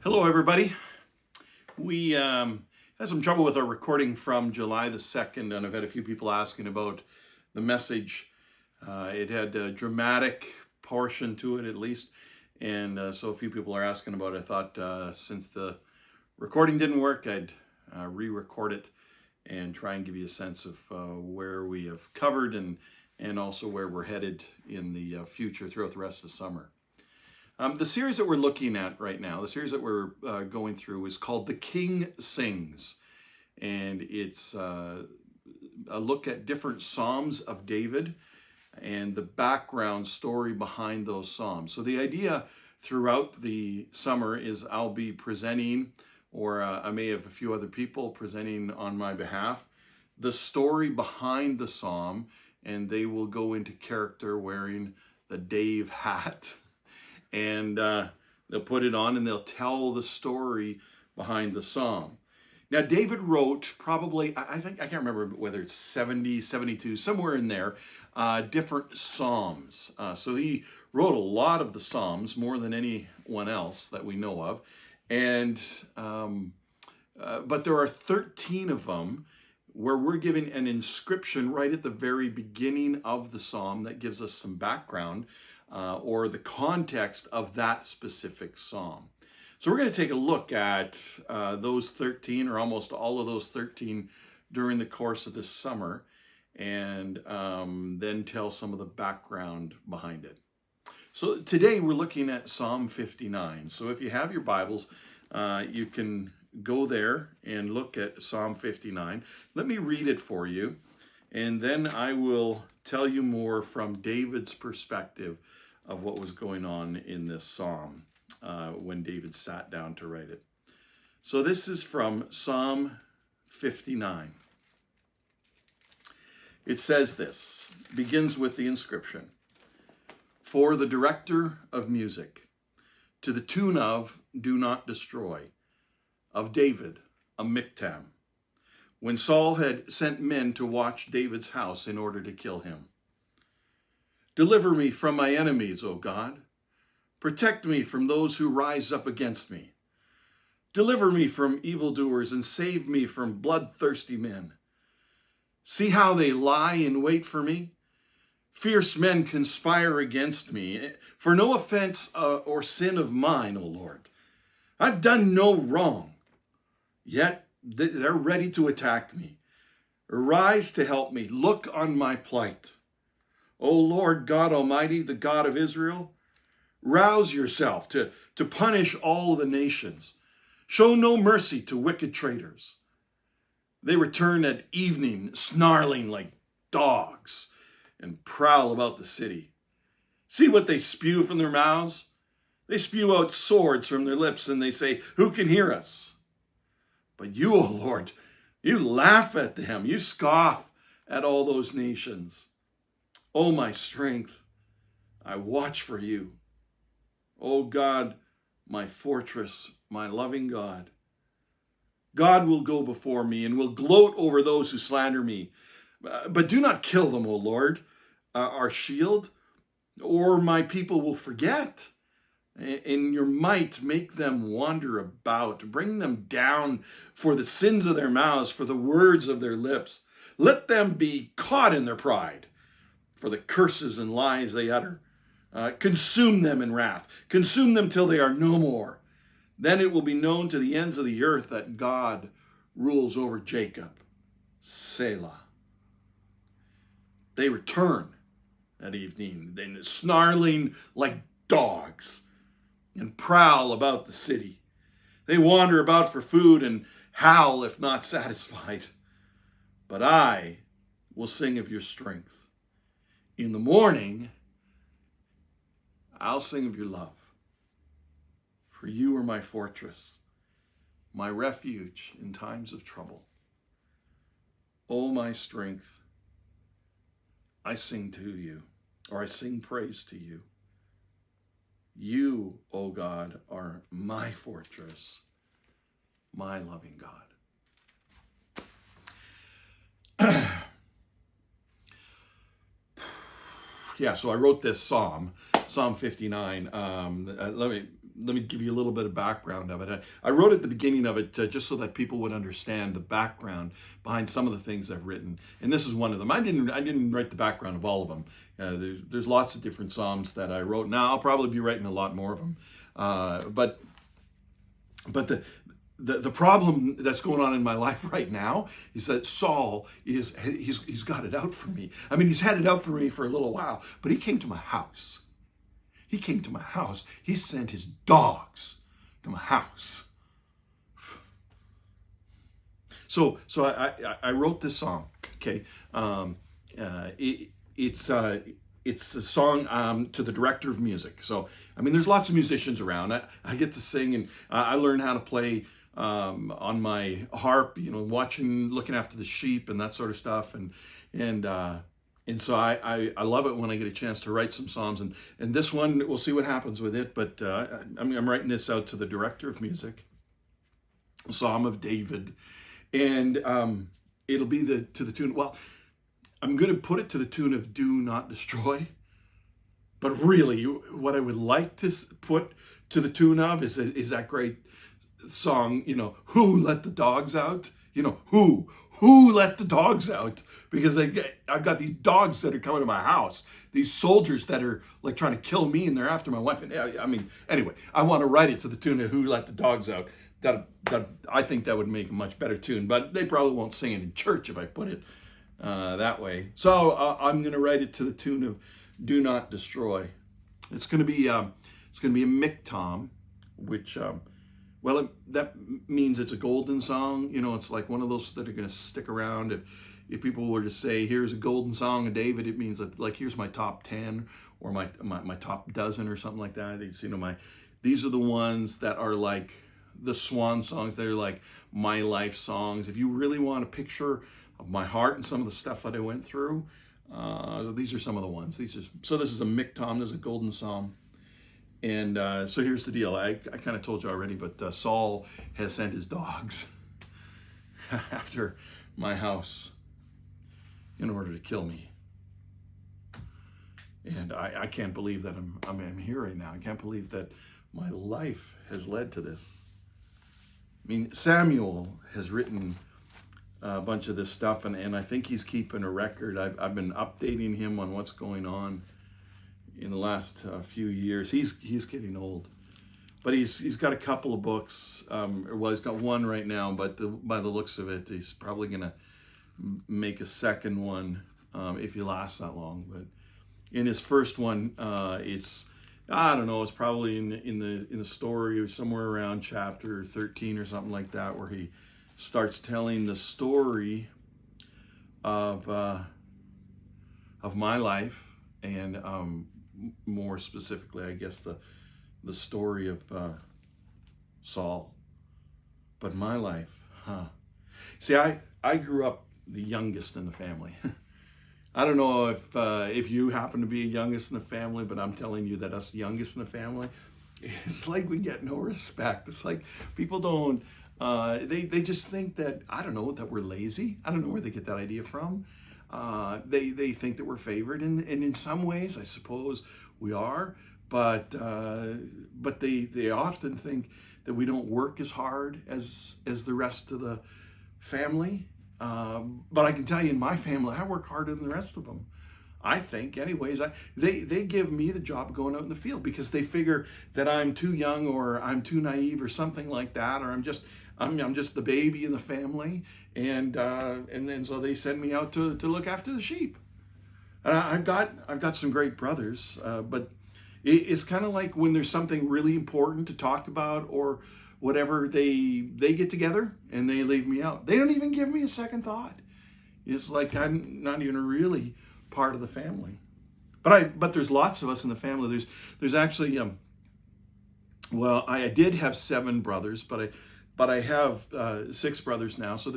Hello, everybody. We had some trouble with our recording from July the 2nd, and I've had a few people asking about the message. It had a dramatic portion to it, at least, and so a few people are asking about it. I thought since the recording didn't work, I'd re-record it and try and give you a sense of where we have covered and also where we're headed in the future throughout the rest of the summer. The series that we're looking at right now, the series that we're going through is called The King Sings. And it's a look at different Psalms of David and the background story behind those Psalms. So the idea throughout the summer is I'll be presenting, or I may have a few other people presenting on my behalf, the story behind the Psalm, and they will go into character wearing the Dave hat. And they'll put it on and they'll tell the story behind the psalm. Now, David wrote probably, I can't remember whether it's 70, 72, somewhere in there, different psalms. So he wrote a lot of the psalms, more than anyone else that we know of. And but there are 13 of them where we're given an inscription right at the very beginning of the psalm that gives us some background or the context of that specific psalm. So we're going to take a look at those 13, or almost all of those 13, during the course of this summer, and then tell some of the background behind it. So today we're looking at Psalm 59. So if you have your Bibles, you can go there and look at Psalm 59. Let me read it for you, and then I will tell you more from David's perspective of what was going on in this psalm when David sat down to write it. So this is from Psalm 59. It says this, begins with the inscription: "For the director of music, to the tune of Do Not Destroy, of David, a miktam, when Saul had sent men to watch David's house in order to kill him. Deliver me from my enemies, O God. Protect me from those who rise up against me. Deliver me from evildoers and save me from bloodthirsty men. See how they lie in wait for me. Fierce men conspire against me, for no offense or sin of mine, O Lord. I've done no wrong, yet they're ready to attack me. Arise to help me. Look on my plight. O Lord God Almighty, the God of Israel, rouse yourself to punish all the nations. Show no mercy to wicked traitors. They return at evening, snarling like dogs, and prowl about the city. See what they spew from their mouths? They spew out swords from their lips, and they say, 'Who can hear us?' But you, O Lord, you laugh at them. You scoff at all those nations. O my strength, I watch for you. O God, my fortress, my loving God. God will go before me and will gloat over those who slander me. But do not kill them, O Lord, our shield, or my people will forget. In your might, make them wander about. Bring them down for the sins of their mouths, for the words of their lips. Let them be caught in their pride, for the curses and lies they utter. Consume them in wrath. Consume them till they are no more. Then it will be known to the ends of the earth that God rules over Jacob. Selah." They return at evening, then snarling like dogs, and prowl about the city. They wander about for food and howl if not satisfied. But I will sing of your strength. In the morning, I'll sing of your love. For you are my fortress, my refuge in times of trouble. O my strength, I sing to you, or I sing praise to you. You, O God, are my fortress, my loving God. Yeah, so I wrote this Psalm 59. Let me let me give you a little bit of background of it. I wrote at the beginning of it just so that people would understand the background behind some of the things I've written, and this is one of them. I didn't write the background of all of them. There's lots of different songs that I wrote. Now I'll probably be writing a lot more of them, but the problem that's going on in my life right now is that Saul he's got it out for me. I mean, he's had it out for me for a little while, but he came to my house. He came to my house. He sent his dogs to my house. So I wrote this song. Okay, it's a song to the director of music. So I mean, there's lots of musicians around. I get to sing, and I learn how to play on my harp. You know, looking after the sheep and that sort of stuff, and so I love it when I get a chance to write some songs, and this one, we'll see what happens with it, but I'm writing this out to the director of music, Psalm of David, and it'll be to the tune, well, I'm going to put it to the tune of Do Not Destroy, but really what I would like to put to the tune of is that great song, you know, Who Let the Dogs Out? You know, who let the dogs out? Because I've got these dogs that are coming to my house, these soldiers that are like trying to kill me, and they're after my wife. And I mean, anyway, I want to write it to the tune of Who Let the Dogs Out. That I think that would make a much better tune, but they probably won't sing it in church if I put it that way. So I'm going to write it to the tune of Do Not Destroy. It's going to be a miktam, which well, that means it's a golden song. You know, it's like one of those that are going to stick around. If people were to say, here's a golden song of David, it means that, like, here's my top 10 or my top dozen or something like that. It's, you know, these are the ones that are like the swan songs. They're like my life songs. If you really want a picture of my heart and some of the stuff that I went through, these are some of the ones. So this is a miktam, this is a golden psalm. And so here's the deal. I kind of told you already, but Saul has sent his dogs after my house in order to kill me. And I can't believe that I'm here right now. I can't believe that my life has led to this. I mean, Samuel has written a bunch of this stuff, and I think he's keeping a record. I've been updating him on what's going on in the last few years. He's getting old, but he's got a couple of books. Well, he's got one right now, but by the looks of it, he's probably gonna make a second one if he lasts that long. But in his first one, it's probably in the story somewhere around chapter 13 or something like that, where he starts telling the story of my life, and more specifically, I guess, the story of Saul. But my life, See, I grew up the youngest in the family. I don't know if you happen to be a youngest in the family, but I'm telling you that us youngest in the family, it's like we get no respect. It's like people don't, they just think that, I don't know, that we're lazy. I don't know where they get that idea from. They think that we're favored, and in some ways, I suppose we are, but they often think that we don't work as hard as the rest of the family. But I can tell you, in my family, I work harder than the rest of them. I think, anyways. They give me the job going out in the field because they figure that I'm too young, or I'm too naive, or something like that, or I'm just the baby in the family, and so they send me out to look after the sheep. And I've got some great brothers, but it's kind of like when there's something really important to talk about or whatever, they get together and they leave me out. They don't even give me a second thought. It's like I'm not even really part of the family. But there's lots of us in the family. There's actually well, I did have 7 brothers, but I have 6 brothers now. So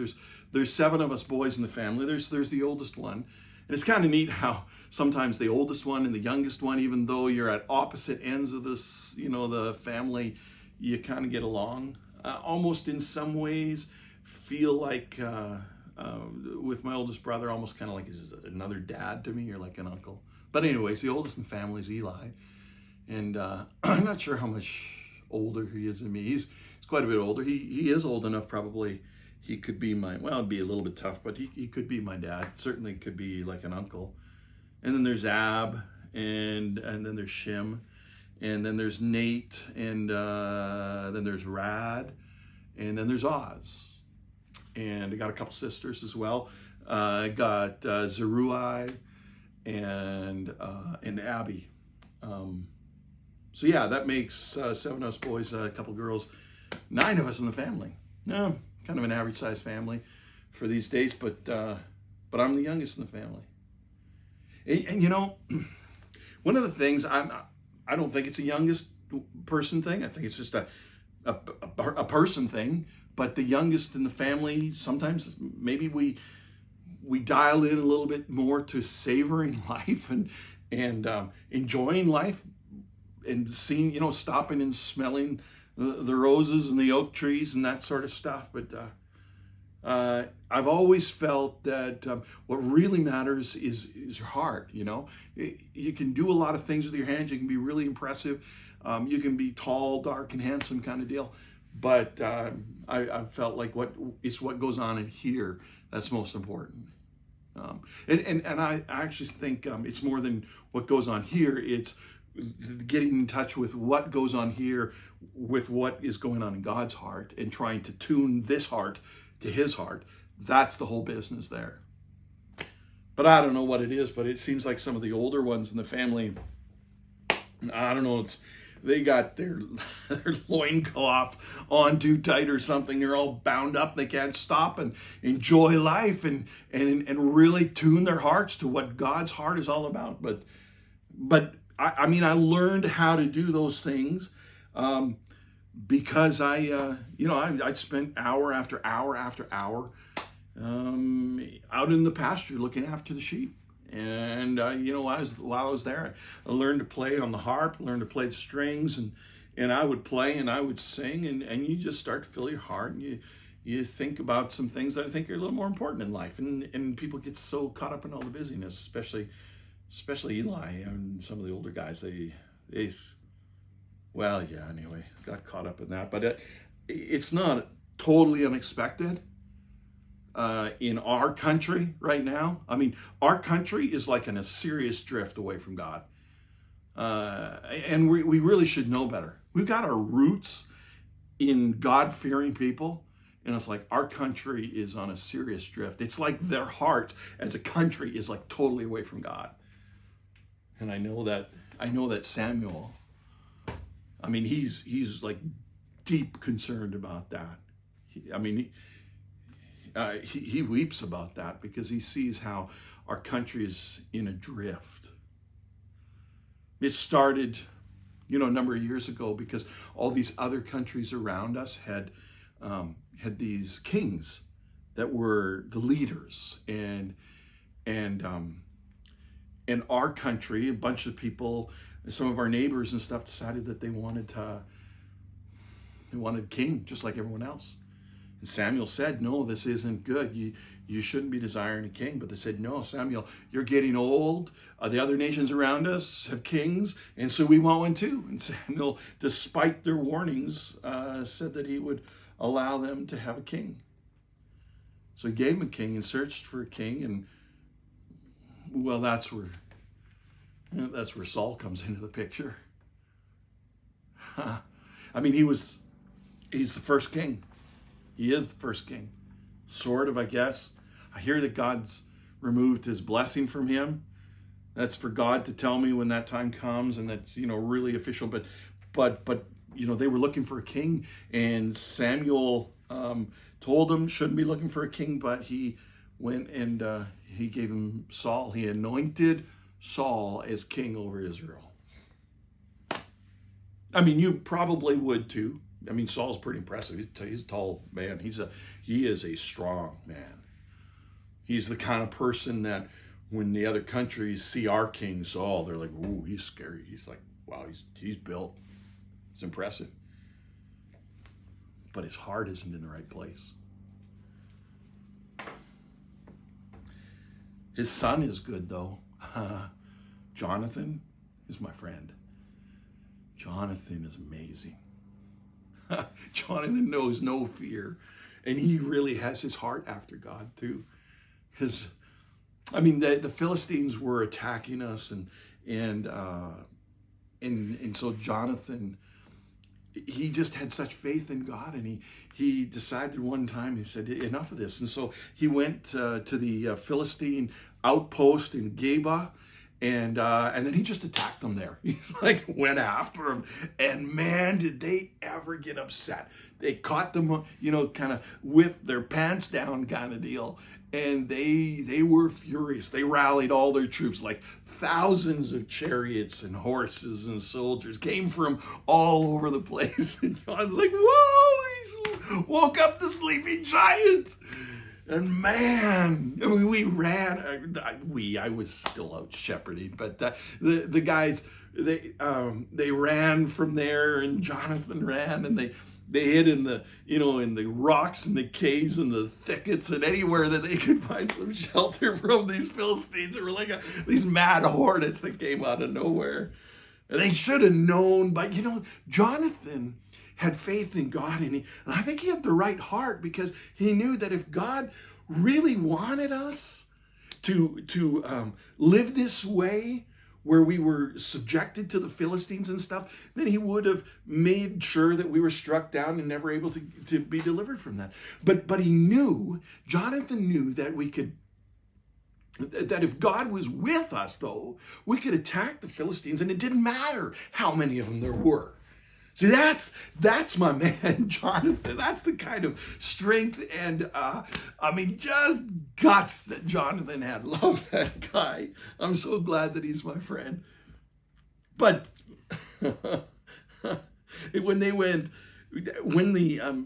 there's 7 of us boys in the family. There's the oldest one. And it's kind of neat how sometimes the oldest one and the youngest one, even though you're at opposite ends of this, the family, you kind of get along. Almost in some ways feel like, with my oldest brother, almost kind of like he's another dad to me, or like an uncle. But anyways, the oldest in the family is Eli. And I'm not sure how much older he is than me. He's quite a bit older. He is old enough, probably. He could be it'd be a little bit tough, but he could be my dad. Certainly could be like an uncle. And then there's Ab, and then there's Shim, and then there's Nate, and then there's Rad, and then there's Oz. And I got a couple sisters as well. I got Zeruiah and Abby. So yeah, that makes 7 of us boys, a couple girls, 9 of us in the family. No, kind of an average sized family for these days, but I'm the youngest in the family. And you know, one of the things I don't think it's a youngest person thing. I think it's just a person thing. But the youngest in the family, sometimes maybe we dial in a little bit more to savoring life and enjoying life and seeing, stopping and smelling the roses and the oak trees and that sort of stuff. But I've always felt that what really matters is your heart. You can do a lot of things with your hands. You can be really impressive. You can be tall, dark, and handsome kind of deal. But I felt like it's what goes on in here that's most important. And I actually think it's more than what goes on here. It's getting in touch with what goes on here with what is going on in God's heart and trying to tune this heart to his heart. That's the whole business there. But I don't know what it is, but it seems like some of the older ones in the family, I don't know, they got their loincloth on too tight or something. They're all bound up. They can't stop and enjoy life and really tune their hearts to what God's heart is all about. But I learned how to do those things because I spent hour after hour after hour out in the pasture looking after the sheep. And, while I was there, I learned to play on the harp, learned to play the strings, and I would play and I would sing, and you just start to fill your heart, and you think about some things that I think are a little more important in life. And people get so caught up in all the busyness, especially Eli and some of the older guys. They got caught up in that. But it's not totally unexpected. In our country right now. Our country is like in a serious drift away from God. And we really should know better. We've got our roots in God-fearing people, and it's like our country is on a serious drift. It's like their heart as a country is like totally away from God. And I know that Samuel, he's like deep concerned about that. He weeps about that because he sees how our country is in a drift. It started, a number of years ago because all these other countries around us had these kings that were the leaders, and our country, a bunch of people, some of our neighbors and stuff, decided that they wanted a king just like everyone else. And Samuel said, no, this isn't good. You shouldn't be desiring a king. But they said, no, Samuel, you're getting old. The other nations around us have kings, and so we want one too. And Samuel, despite their warnings, said that he would allow them to have a king. So he gave him a king and searched for a king. And, well, that's where Saul comes into the picture. He's the first king. He is the first king, sort of, I guess. I hear that God's removed his blessing from him. That's for God to tell me when that time comes, and that's, really official. But they were looking for a king, and Samuel told them shouldn't be looking for a king, but he went and he gave him Saul. He anointed Saul as king over Israel. You probably would too. Saul's pretty impressive. He's a tall man. He is a strong man. He's the kind of person that when the other countries see our king Saul, they're like, ooh, he's scary. He's like, wow, he's built. It's impressive. But his heart isn't in the right place. His son is good, though. Jonathan is my friend. Jonathan is amazing. Jonathan knows no fear. And he really has his heart after God too. Because, I mean, the Philistines were attacking us, and so Jonathan, he just had such faith in God, and he decided one time, he said, enough of this. And so he went to the Philistine outpost in Geba, and then he just attacked them there. He's like, went after them, and man, did they ever get upset. They caught them, kind of with their pants down kind of deal, and they were furious. They rallied all their troops, like thousands of chariots and horses and soldiers came from all over the place. And John's like, whoa, he woke up the sleeping giant. And man, we ran. I was still out shepherding, but the guys, they ran from there, and Jonathan ran, and they hid in the in the rocks and the caves and the thickets and anywhere that they could find some shelter from these Philistines that were like these mad hornets that came out of nowhere. And they should have known, but Jonathan had faith in God, and I think he had the right heart, because he knew that if God really wanted us to live this way, where we were subjected to the Philistines and stuff, then he would have made sure that we were struck down and never able to be delivered from that. But Jonathan knew that that if God was with us, though, we could attack the Philistines, and it didn't matter how many of them there were. See, that's my man, Jonathan. That's the kind of strength and, just guts that Jonathan had. Love that guy. I'm so glad that he's my friend. But when the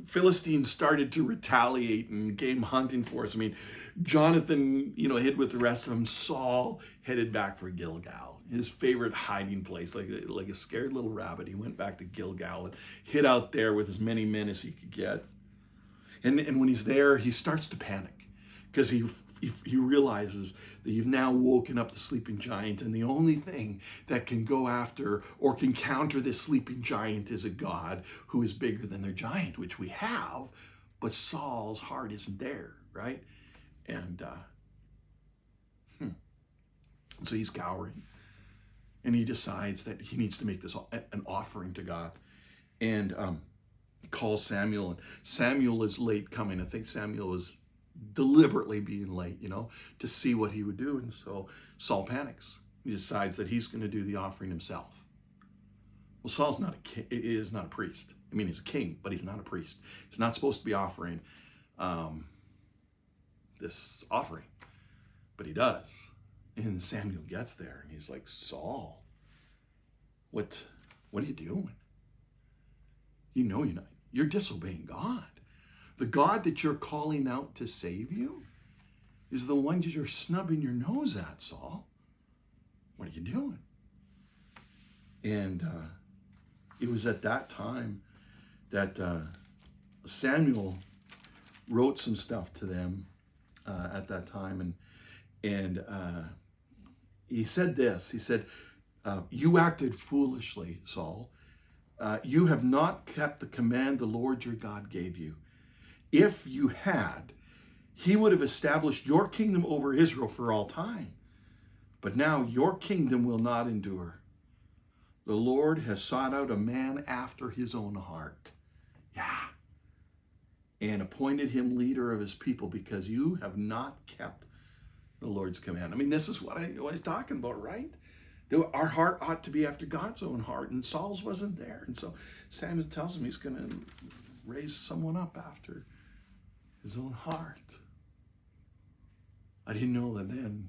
Philistines started to retaliate and came hunting for us, Jonathan, hid with the rest of them. Saul headed back for Gilgal, his favorite hiding place, like a scared little rabbit. He went back to Gilgal and hid out there with as many men as he could get. And when he's there, he starts to panic, because he realizes that you've now woken up the sleeping giant, and the only thing that can go after or can counter this sleeping giant is a God who is bigger than their giant, which we have, but Saul's heart isn't there, right? And so he's cowering, and he decides that he needs to make this an offering to God, and he calls Samuel, and Samuel is late coming. I think Samuel was deliberately being late, to see what he would do. And so Saul panics. He decides that he's going to do the offering himself. Well, Saul's not a king, is not a priest. He's a king, but he's not a priest. He's not supposed to be offering this offering, but he does. And Samuel gets there, and he's like, Saul, what are you doing? You're disobeying God. The God that you're calling out to save you is the one that you're snubbing your nose at, Saul. What are you doing? And it was at that time that Samuel wrote some stuff to them at that time, and he said this. He said, you acted foolishly, Saul. You have not kept the command the Lord your God gave you. If you had, he would have established your kingdom over Israel for all time. But now your kingdom will not endure. The Lord has sought out a man after his own heart. Yeah. And appointed him leader of his people, because you have not kept the Lord's command. This is what I was talking about, right? Our heart ought to be after God's own heart, and Saul's wasn't there. And so Samuel tells him he's going to raise someone up after his own heart. I didn't know that then,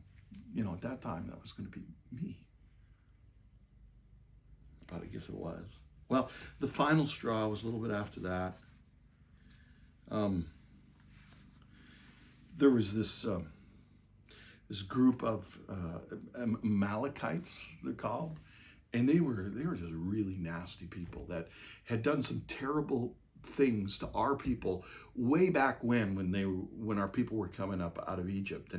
at that time, that was going to be me. But I guess it was. Well, the final straw was a little bit after that. There was this group of Amalekites, they're called, and they were just really nasty people that had done some terrible things to our people way back when our people were coming up out of Egypt,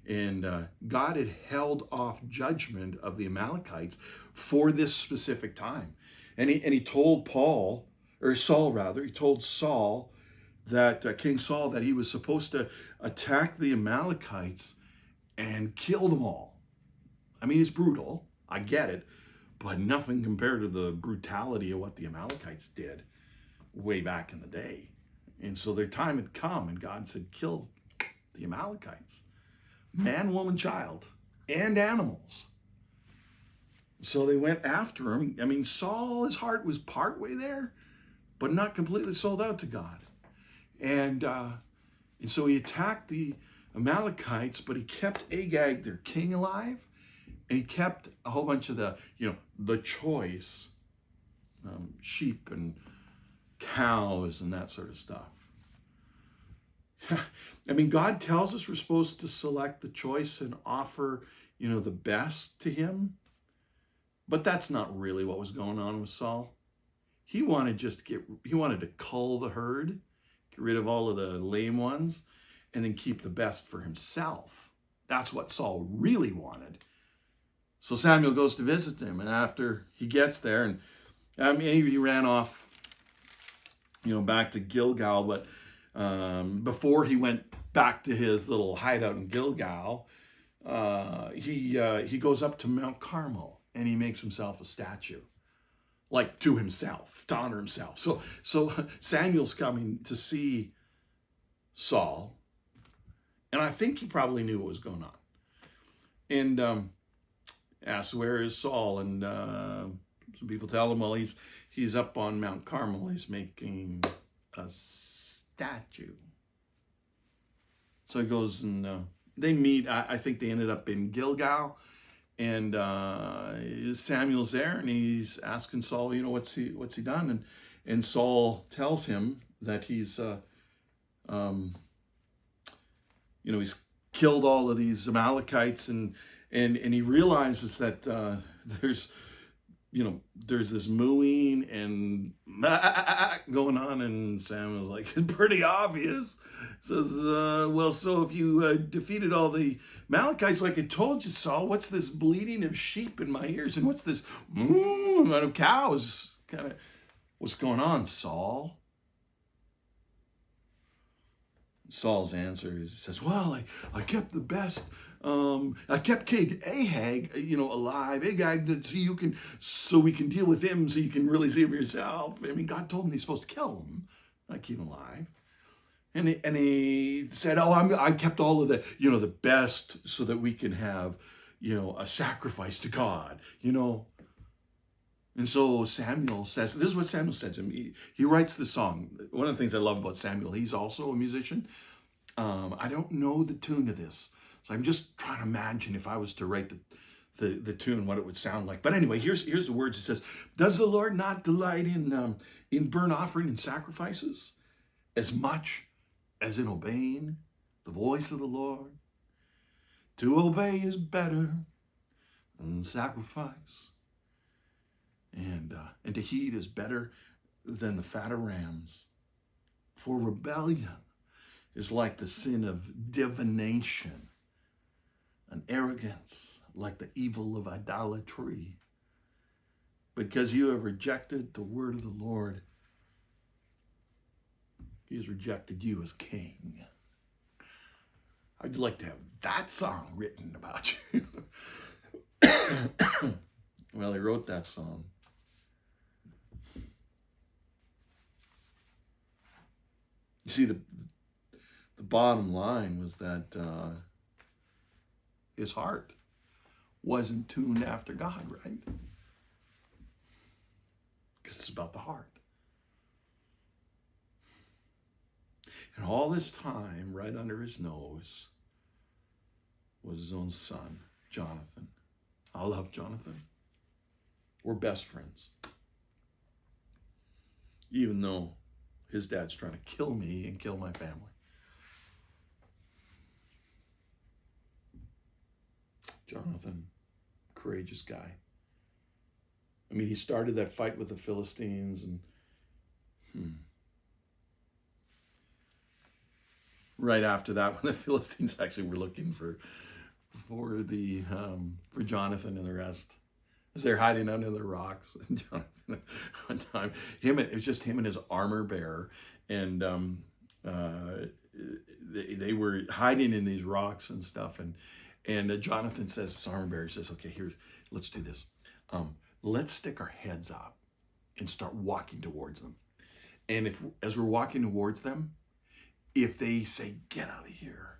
and God had held off judgment of the Amalekites for this specific time, and he told or Saul rather, he told Saul that, King Saul, that he was supposed to attack the Amalekites and kill them all. I mean, it's brutal, I get it, but nothing compared to the brutality of what the Amalekites did way back in the day. And so their time had come, and God said, kill the Amalekites. Man, woman, child, and animals. So they went after him. I mean, Saul, his heart was partway there, but not completely sold out to God. And so he attacked the Amalekites, but he kept Agag, their king, alive. And he kept a whole bunch of the choice sheep and cows and that sort of stuff. I mean, God tells us we're supposed to select the choice and offer, the best to him. But that's not really what was going on with Saul. He wanted to cull the herd, get rid of all of the lame ones, and then keep the best for himself. That's what Saul really wanted. So Samuel goes to visit him, and after he gets there, and he ran off, back to Gilgal, but before he went back to his little hideout in Gilgal, he goes up to Mount Carmel, and he makes himself a statue, like to himself, to honor himself. So Samuel's coming to see Saul, and I think he probably knew what was going on. And asks, where is Saul? And some people tell him, well, he's up on Mount Carmel. He's making a statue. So he goes and they meet. I think they ended up in Gilgal. And Samuel's there, and he's asking Saul, what's he done? And Saul tells him that he's he's killed all of these Amalekites, and he realizes that there's this mooing and going on, and Samuel's like, it's pretty obvious. Says, well, so if you defeated all the Amalekites like I told you, Saul, what's this bleating of sheep in my ears? And what's this amount of cows? What's going on, Saul? Saul's answer is, he says, well, I kept the best. I kept King Ahag, alive. Agag, so we can deal with him, so you can really see him yourself. I mean, God told him he's supposed to kill him, not keep him alive. And he said, I kept all of the, the best, so that we can have, a sacrifice to God, And so Samuel says, this is what Samuel said to him. He writes the song. One of the things I love about Samuel, he's also a musician. I don't know the tune to this, so I'm just trying to imagine if I was to write the tune, what it would sound like. But anyway, here's the words. It says, does the Lord not delight in burnt offering and sacrifices as much as in obeying the voice of the Lord? To obey is better than sacrifice, and to heed is better than the fat of rams. For rebellion is like the sin of divination, and arrogance like the evil of idolatry. Because you have rejected the word of the Lord, he has rejected you as king. I'd like to have that song written about you. Well, he wrote that song. You see, the bottom line was that his heart wasn't tuned after God, right? Because it's about the heart. And all this time, right under his nose, was his own son, Jonathan. I love Jonathan. We're best friends. Even though his dad's trying to kill me and kill my family. Jonathan, courageous guy. I mean, he started that fight with the Philistines, and right after that, when the Philistines actually were looking for Jonathan and the rest, as they're hiding under the rocks. And Jonathan, one time, it was just him and his armor bearer, and they were hiding in these rocks and stuff. And Jonathan says, his armor bearer says, okay, here, let's do this. Let's stick our heads up and start walking towards them. And as we're walking towards them, if they say, get out of here,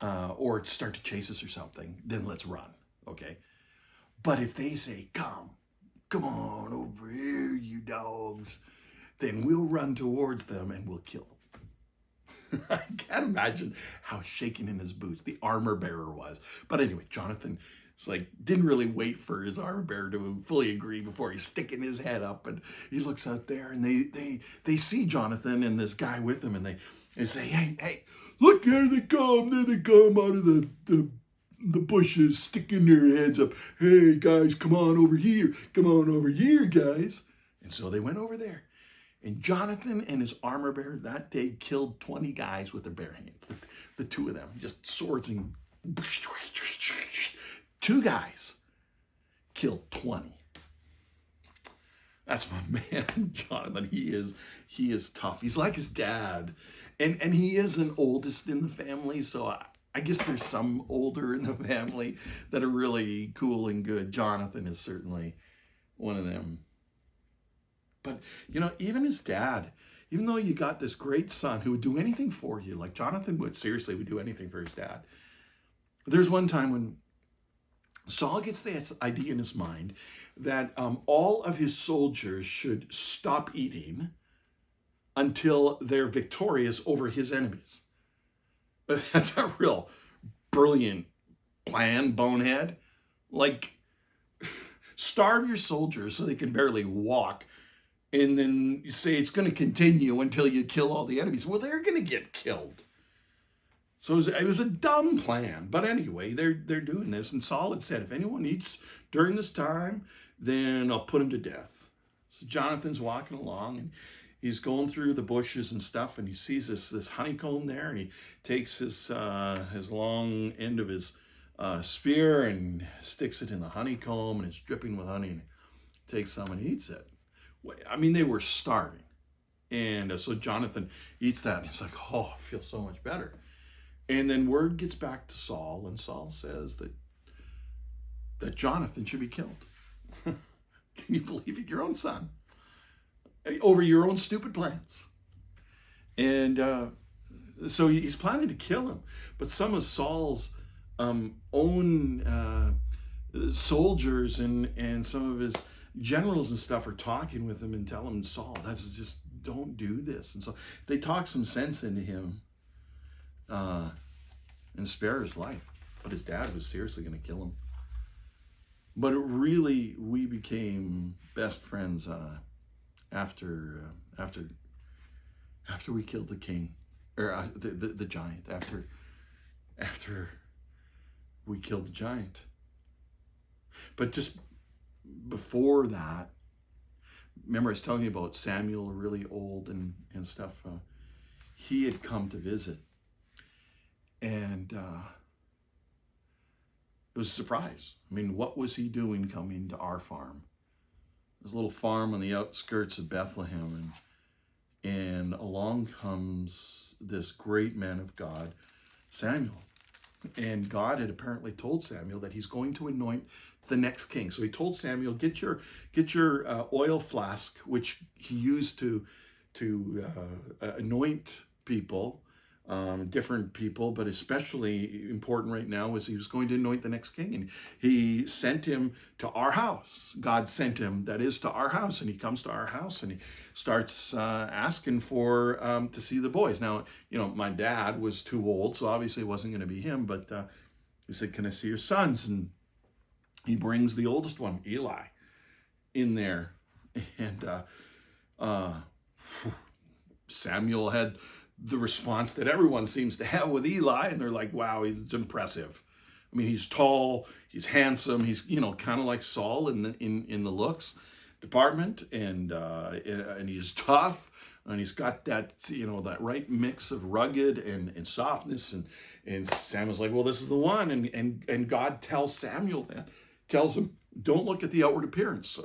or start to chase us or something, then let's run, okay? But if they say, come on over here, you dogs, then we'll run towards them and we'll kill them. I can't imagine how shaking in his boots the armor bearer was. But anyway, Jonathan didn't really wait for his armor bearer to fully agree before he's sticking his head up, and he looks out there, and they see Jonathan and this guy with him, and they say, hey, look, there they come out of the bushes, sticking their heads up. Hey guys, come on over here, guys. And so they went over there. And Jonathan and his armor bearer that day killed 20 guys with their bare hands. The two of them, just swords, and 2 guys killed 20. That's my man, Jonathan. He is tough. He's like his dad. And he is an oldest in the family, so I guess there's some older in the family that are really cool and good. Jonathan is certainly one of them. But, even his dad, even though you got this great son who would do anything for you, like Jonathan would do anything for his dad. There's one time when Saul gets this idea in his mind that all of his soldiers should stop eating until they're victorious over his enemies. But that's a real brilliant plan, bonehead. Starve your soldiers so they can barely walk, and then you say it's going to continue until you kill all the enemies. Well, they're going to get killed. So it was a dumb plan. But anyway, they're doing this. And Saul had said, if anyone eats during this time, then I'll put him to death. So Jonathan's walking along, and he's going through the bushes and stuff, and he sees this honeycomb there, and he takes his long end of his spear and sticks it in the honeycomb, and it's dripping with honey, and he takes some and eats it. I mean, they were starving. And so Jonathan eats that, and he's like, oh, I feel so much better. And then word gets back to Saul, and Saul says that Jonathan should be killed. Can you believe it? Your own son. Over your own stupid plans. And so he's planning to kill him. But some of Saul's own soldiers and some of his generals and stuff are talking with him and tell him, Saul, that's just, don't do this. And so they talk some sense into him and spare his life. But his dad was seriously going to kill him. But we became best friends after we killed the king, or the giant. After we killed the giant. But just before that, remember I was telling you about Samuel, really old and stuff. He had come to visit, and it was a surprise. I mean, what was he doing coming to our farm? There's a little farm on the outskirts of Bethlehem, and along comes this great man of God, Samuel. And God had apparently told Samuel that he's going to anoint the next king. So he told Samuel, get your oil flask, which he used to anoint people, different people, but especially important right now was he was going to anoint the next king. And he sent him to our house. God sent him, that is, to our house. And he comes to our house and he starts asking for to see the boys. Now, my dad was too old, so obviously it wasn't going to be him. But he said, can I see your sons? And he brings the oldest one, Eli, in there. And Samuel had the response that everyone seems to have with Eli, and they're like, wow, he's impressive. I mean, he's tall, he's handsome, he's kind of like Saul in the looks department, and he's tough, and he's got that that right mix of rugged and softness, and Samuel's like, well, this is the one, and God tells Samuel that, tells him Don't look at the outward appearance.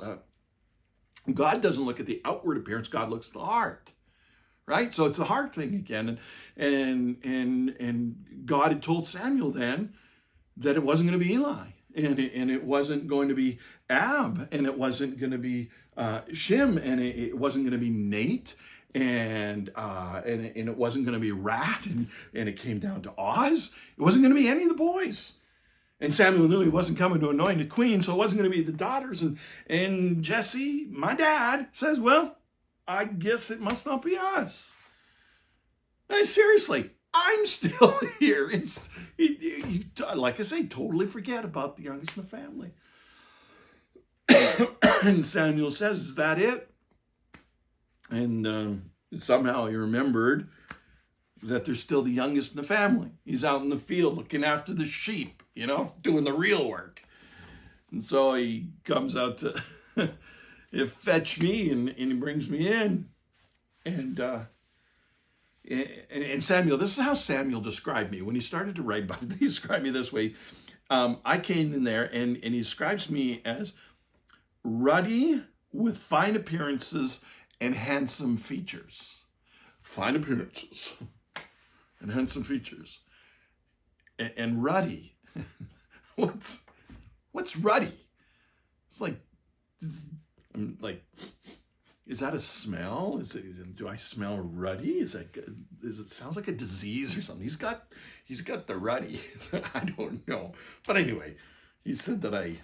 God doesn't look at the outward appearance. God looks at the heart, right? So it's the heart thing again. And God had told Samuel then that it wasn't going to be Eli, and it wasn't going to be Ab, and it wasn't going to be Shim, and it wasn't going to be Nate, and it wasn't going to be Rat, and it came down to Oz. It wasn't going to be any of the boys. And Samuel knew he wasn't coming to anoint a queen, so it wasn't going to be the daughters. And Jesse, my dad, says, well, I guess it must not be us. And seriously, I'm still here. Like I say, totally forget about the youngest in the family. And Samuel says, is that it? And somehow he remembered that there's still the youngest in the family. He's out in the field looking after the sheep, doing the real work. And so he comes out to fetch me, and he brings me in. And Samuel, this is how Samuel described me. When he started to write about it, he described me this way. I came in there, and he describes me as ruddy with fine appearances and handsome features. Fine appearances and handsome features. And ruddy. What's ruddy? It's like, I'm like, is that a smell? Do I smell ruddy? Is it sounds like a disease or something? He's got the ruddy. I don't know. But anyway, he said that I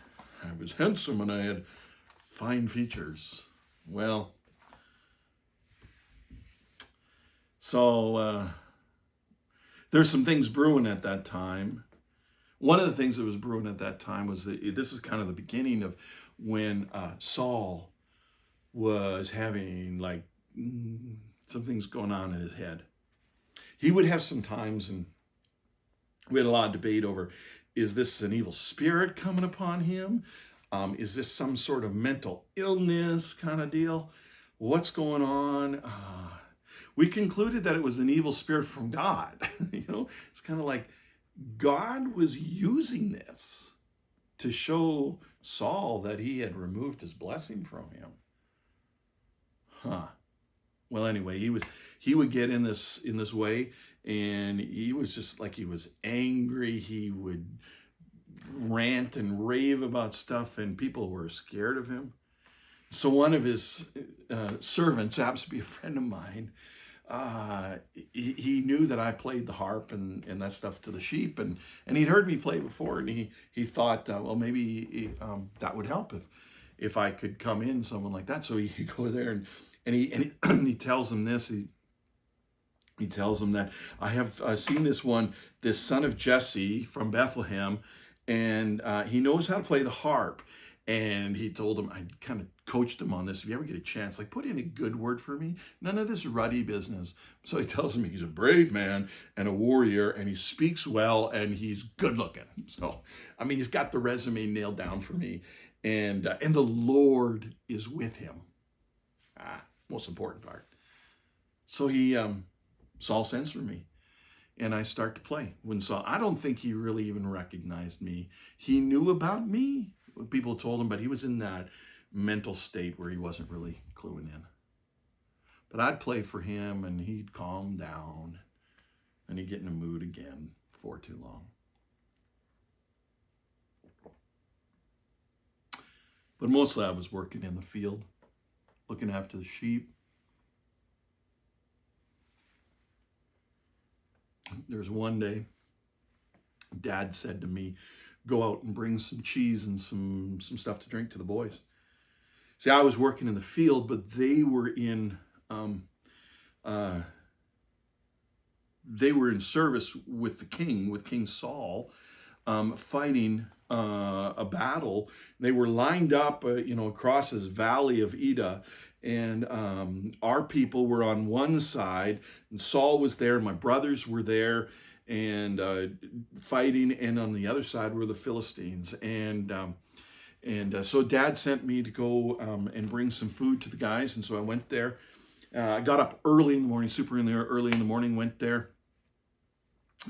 was handsome and I had fine features. Well, so there's some things brewing at that time. One of the things that was brewing at that time was that this is kind of the beginning of when Saul was having like some things going on in his head. He would have some times, and we had a lot of debate over, is this an evil spirit coming upon him? Is this some sort of mental illness kind of deal? What's going on? We concluded that it was an evil spirit from God. It's kind of like God was using this to show Saul that he had removed his blessing from him. Well, anyway, he would get in this way, and he was just like, he was angry. He would rant and rave about stuff, and people were scared of him. So one of his servants, happens to be a friend of mine, he knew that I played the harp and that stuff to the sheep, and he'd heard me play before, and he thought, well, maybe that would help if I could come in, someone like that. So he go there and he tells him this. He tells him that I have seen this son of Jesse from Bethlehem, and he knows how to play the harp. And he told him, I kind of coached him on this. If you ever get a chance, like, put in a good word for me. None of this ruddy business. So he tells him he's a brave man and a warrior, and he speaks well, and he's good looking. So, I mean, he's got the resume nailed down for me. And the Lord is with him. Most important part. So Saul sends for me, and I start to play. When Saul, I don't think he really even recognized me. He knew about me. People told him, but he was in that mental state where he wasn't really cluing in. But I'd play for him, and he'd calm down, and he'd get in a mood again before too long. But mostly I was working in the field, looking after the sheep. There's one day, Dad said to me, go out and bring some cheese and some stuff to drink to the boys. See, I was working in the field, but they were in service with the king, with King Saul, fighting a battle. They were lined up, across this valley of Ida, and our people were on one side, and Saul was there, and my brothers were there, and fighting, and on the other side were the Philistines. And so Dad sent me to go and bring some food to the guys, and so I went there. I got up early in the morning, super early in the morning, went there,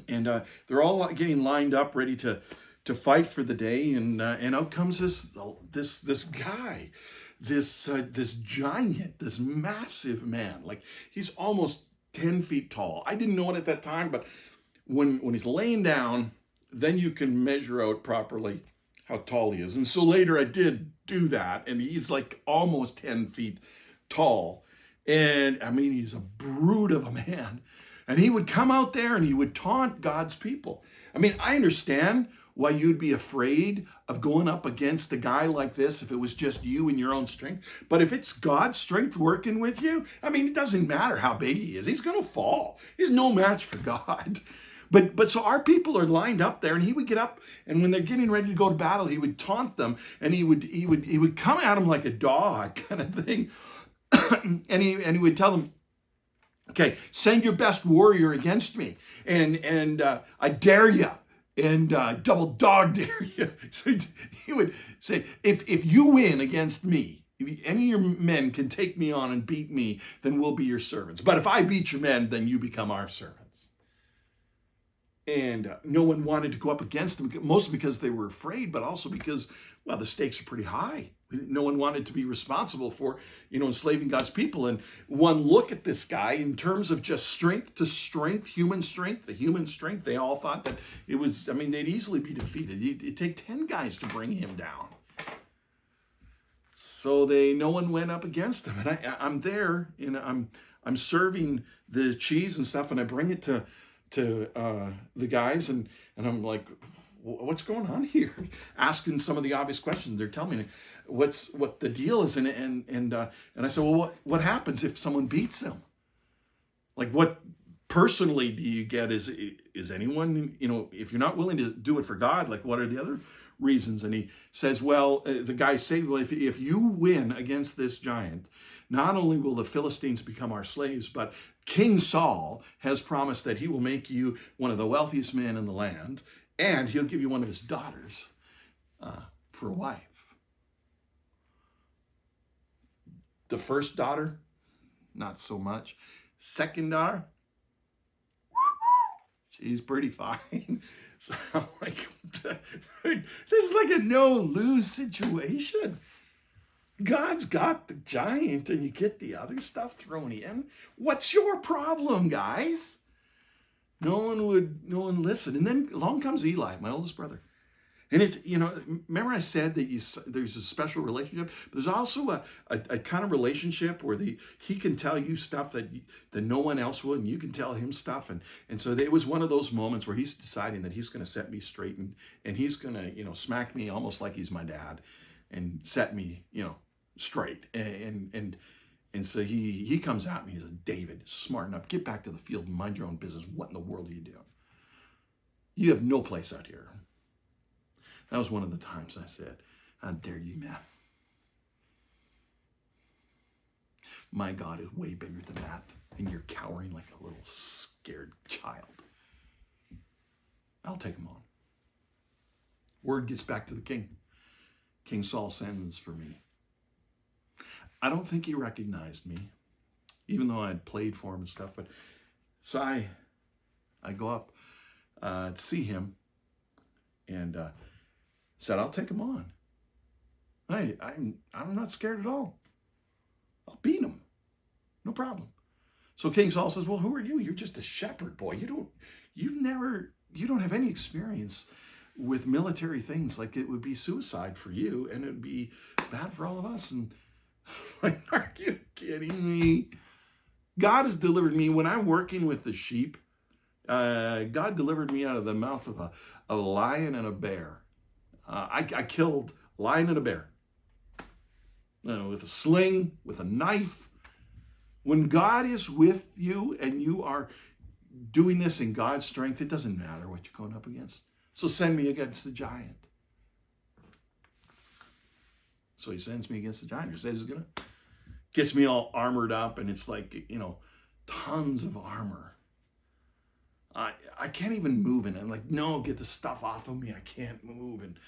and they're all getting lined up, ready to to fight for the day, and out comes this guy, this giant, this massive man. Like, he's almost 10 feet tall. I didn't know it at that time, but when he's laying down, then you can measure out properly how tall he is. And so later I did do that, and he's like almost 10 feet tall. And I mean, he's a brute of a man. And he would come out there and he would taunt God's people. I mean, I understand why you'd be afraid of going up against a guy like this if it was just you and your own strength. But if it's God's strength working with you, I mean, it doesn't matter how big he is. He's going to fall. He's no match for God. But so our people are lined up there, and he would get up, and when they're getting ready to go to battle, he would taunt them, and he would come at them like a dog kind of thing. and he would tell them, okay, send your best warrior against me, and I dare you, and double dog dare you. So he would say, if you win against me, if any of your men can take me on and beat me, then we'll be your servants. But if I beat your men, then you become our servants. And no one wanted to go up against him, mostly because they were afraid, but also because, well, the stakes are pretty high. No one wanted to be responsible for, enslaving God's people. And one look at this guy in terms of just strength to strength, human strength to human strength, they all thought that it was, I mean, they'd easily be defeated. It'd take 10 guys to bring him down. So no one went up against him. And I'm there, I'm serving the cheese and stuff, and I bring it to the guys, and I'm like, what's going on here? Asking some of the obvious questions. They're telling me what the deal is, and I said, well, what happens if someone beats him? Like, what personally do you get? Is anyone, if you're not willing to do it for God, like, what are the other reasons? And he says, well, the guys say, well, if you win against this giant, not only will the Philistines become our slaves, but King Saul has promised that he will make you one of the wealthiest men in the land, and he'll give you one of his daughters for a wife. The first daughter, not so much. Second daughter, she's pretty fine. So I'm like, this is like a no-lose situation. God's got the giant, and you get the other stuff thrown in. What's your problem, guys? No one listened. And then along comes Eli, my oldest brother. And it's, remember I said that there's a special relationship? But there's also a kind of relationship where he can tell you stuff that no one else will, and you can tell him stuff. And so it was one of those moments where he's deciding that he's going to set me straight, and he's going to, smack me almost like he's my dad and set me, straight. And so he comes at me and says, David, smarten up, get back to the field and mind your own business. What in the world are you doing? You have no place out here. That was one of the times I said, how dare you, man? My God is way bigger than that, and you're cowering like a little scared child. I'll take him on. Word gets back to the king. King Saul sends for me. I don't think he recognized me, even though I had played for him and stuff. But so I go up to see him, and said, I'll take him on. I'm not scared at all. I'll beat him. No problem. So King Saul says, well, who are you? You're just a shepherd boy. You don't have any experience with military things. Like, it would be suicide for you, and it would be bad for all of us. And like, are you kidding me? God has delivered me when I'm working with the sheep. God delivered me out of the mouth of a lion and a bear. I killed a lion and a bear with a sling, with a knife. When God is with you and you are doing this in God's strength, it doesn't matter what you're going up against. So send me against the giant. So he sends me against the giant. He says gets me all armored up, and it's like, tons of armor. I can't even move, and I'm like, no, get the stuff off of me. I can't move. And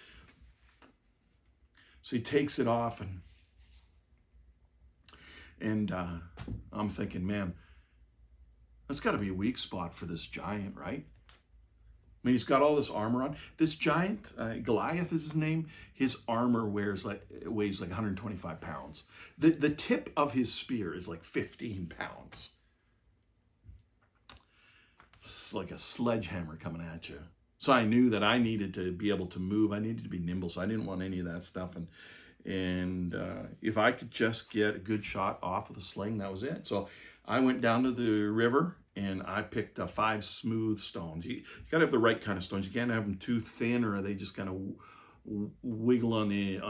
so he takes it off, and I'm thinking, man, that's got to be a weak spot for this giant, right? I mean, he's got all this armor on. This giant, Goliath is his name, his armor weighs like 125 pounds. The tip of his spear is like 15 pounds. It's like a sledgehammer coming at you. So I knew that I needed to be able to move. I needed to be nimble, so I didn't want any of that stuff. And if I could just get a good shot off of the sling, that was it. So I went down to the river, and I picked 5 smooth stones. You got to have the right kind of stones. You can't have them too thin, or they just kind of wiggle on the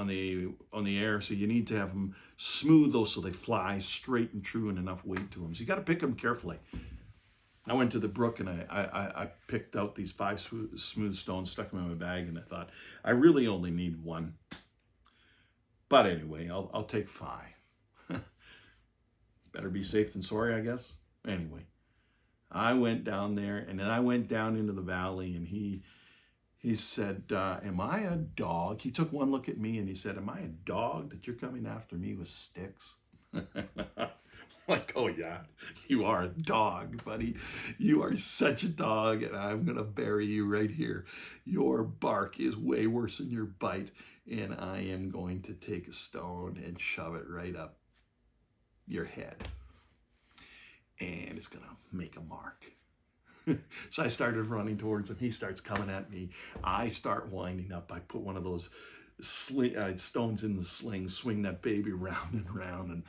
air. So you need to have them smooth, though, so they fly straight and true and enough weight to them. So you got to pick them carefully. I went to the brook, and I picked out these 5 smooth stones, stuck them in my bag, and I thought, I really only need 1. But anyway, I'll take 5. Better be safe than sorry, I guess. Anyway, I went down there, and then I went down into the valley, and he said, am I a dog? He took one look at me, and he said, am I a dog that you're coming after me with sticks? Like, oh yeah, you are a dog, buddy. You are such a dog, and I'm going to bury you right here. Your bark is way worse than your bite, and I am going to take a stone and shove it right up your head. And it's going to make a mark. So I started running towards him. He starts coming at me. I start winding up. I put one of those stones in the sling, swing that baby round and round, and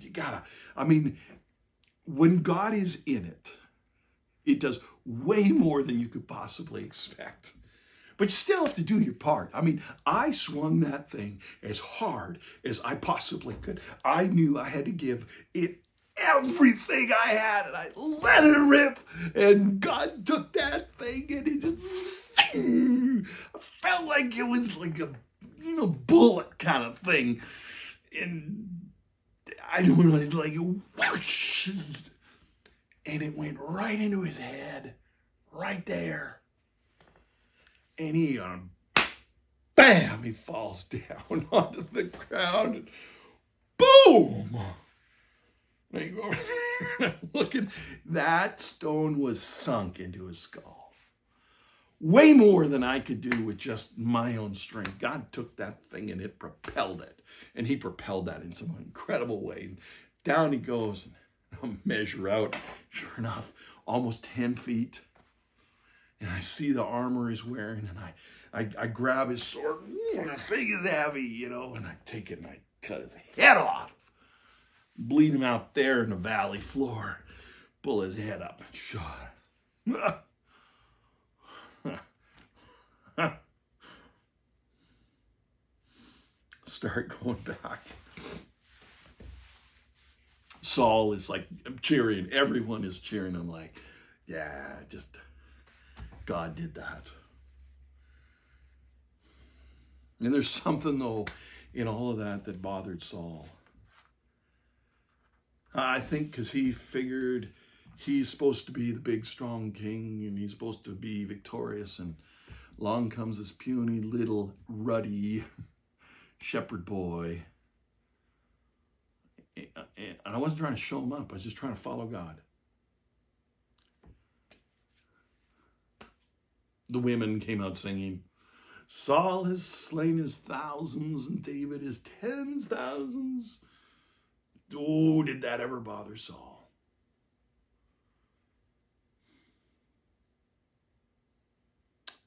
you gotta, I mean, when God is in it, it does way more than you could possibly expect. But you still have to do your part. I mean, I swung that thing as hard as I possibly could. I knew I had to give it everything I had, and I let it rip, and God took that thing, and it just, I felt like it was like a, bullet kind of thing, and I don't know, it's like, whoosh, and it went right into his head, right there, and he, bam, he falls down onto the ground, and boom! I go over there and I'm looking. That stone was sunk into his skull. Way more than I could do with just my own strength. God took that thing and it propelled it. And he propelled that in some incredible way. Down he goes. And I'll measure out. Sure enough, almost 10 feet. And I see the armor he's wearing. And I grab his sword. The thing is heavy, and I take it and I cut his head off. Bleed him out there in the valley floor. Pull his head up and shot. Start going back. Saul is like cheering. Everyone is cheering. I'm like, yeah, just God did that. And there's something, though, in all of that bothered Saul. I think because he figured he's supposed to be the big, strong king, and he's supposed to be victorious, and along comes this puny, little, ruddy shepherd boy. And I wasn't trying to show him up. I was just trying to follow God. The women came out singing, Saul has slain his thousands, and David his 10,000s. Oh, did that ever bother Saul?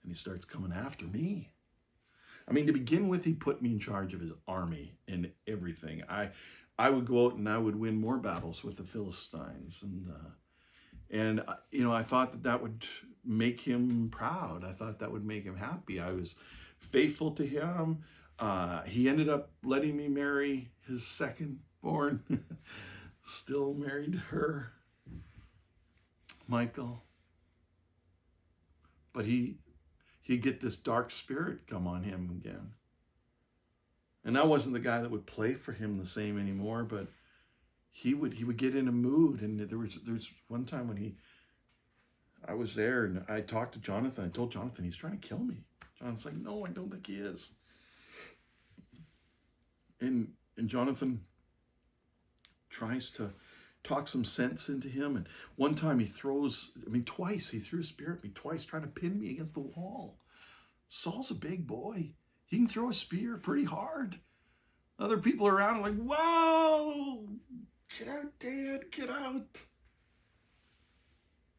And he starts coming after me. I mean, to begin with, he put me in charge of his army and everything. I would go out and I would win more battles with the Philistines. And I thought that would make him proud. I thought that would make him happy. I was faithful to him. He ended up letting me marry his second born, still married to her, Michael. But he'd get this dark spirit come on him again. And I wasn't the guy that would play for him the same anymore, but he would get in a mood. And there was one time when I was there and I talked to Jonathan. I told Jonathan, he's trying to kill me. Jonathan's like, no, I don't think he is. And Jonathan tries to talk some sense into him. And one time twice, he threw a spear at me twice, trying to pin me against the wall. Saul's a big boy. He can throw a spear pretty hard. Other people around are like, whoa, get out, David, get out.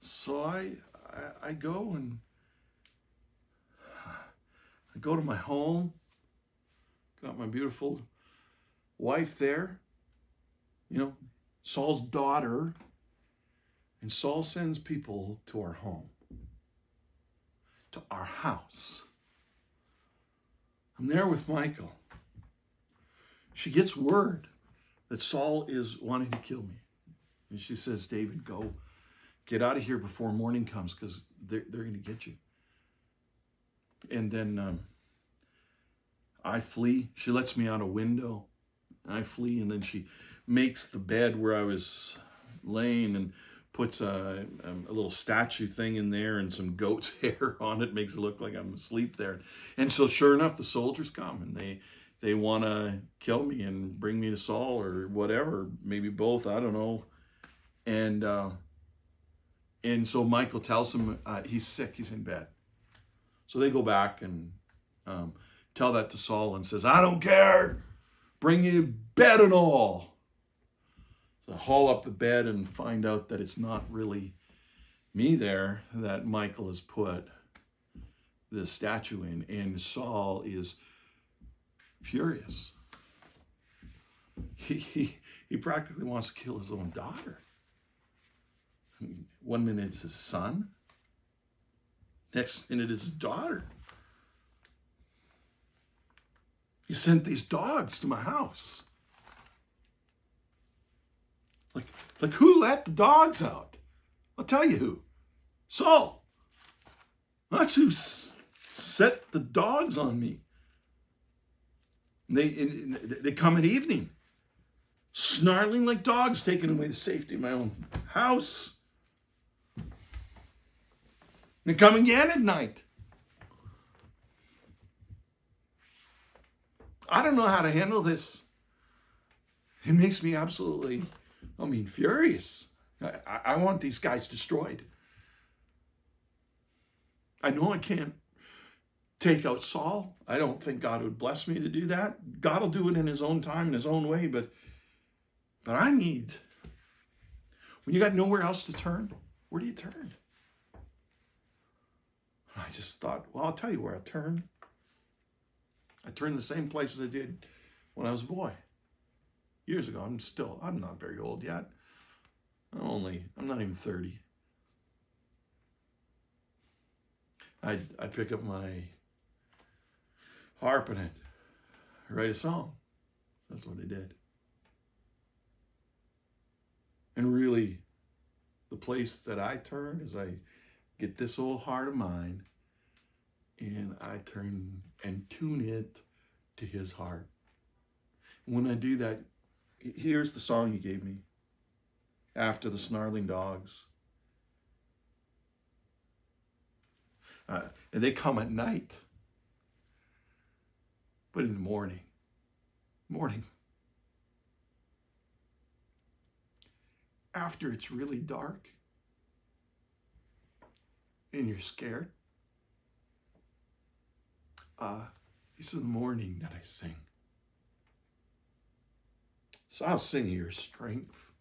So I go and I go to my home. Got my beautiful wife there. Saul's daughter. And Saul sends people to our home, to our house. I'm there with Michael. She gets word that Saul is wanting to kill me. And she says, David, go. Get out of here before morning comes, because they're going to get you. And then I flee. She lets me out a window. I flee, and then she makes the bed where I was laying and puts a little statue thing in there and some goat's hair on it. Makes it look like I'm asleep there. And so sure enough, the soldiers come, and they want to kill me and bring me to Saul or whatever, maybe both, I don't know. And so Michael tells him he's sick, he's in bed. So they go back and tell that to Saul and says, I don't care, bring you bed and all. So I haul up the bed and find out that it's not really me there, that Michael has put this statue in, and Saul is furious. He practically wants to kill his own daughter. 1 minute it's his son. Next minute it's his daughter. He sent these dogs to my house. Like who let the dogs out? I'll tell you who. Saul. That's who set the dogs on me. They come at evening, snarling like dogs, taking away the safety of my own house. They come again at night. I don't know how to handle this. It makes me absolutely, furious. I want these guys destroyed. I know I can't take out Saul. I don't think God would bless me to do that. God will do it in his own time, in his own way, but I need, when you got nowhere else to turn, where do you turn? I just thought, well, I'll tell you where I turn. I turned the same place as I did when I was a boy. Years ago. I'm not very old yet. I'm not even 30. I'd pick up my harp and I'd write a song. That's what I did. And really, the place that I turn is I get this old heart of mine and I turn and tune it to his heart. And when I do that, here's the song he gave me after the snarling dogs. And they come at night. But in the morning, after it's really dark and you're scared, it's in the morning that I sing. So I'll sing your strength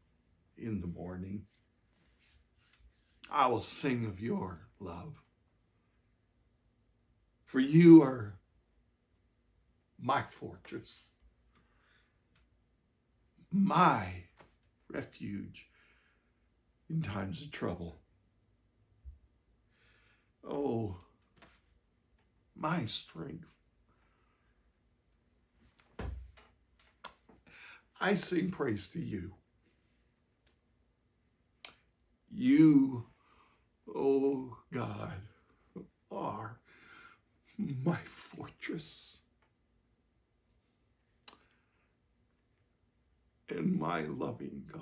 in the morning. I will sing of your love. For you are my fortress, my refuge in times of trouble. Oh, my strength. I sing praise to you. You, oh God, are my fortress and my loving God.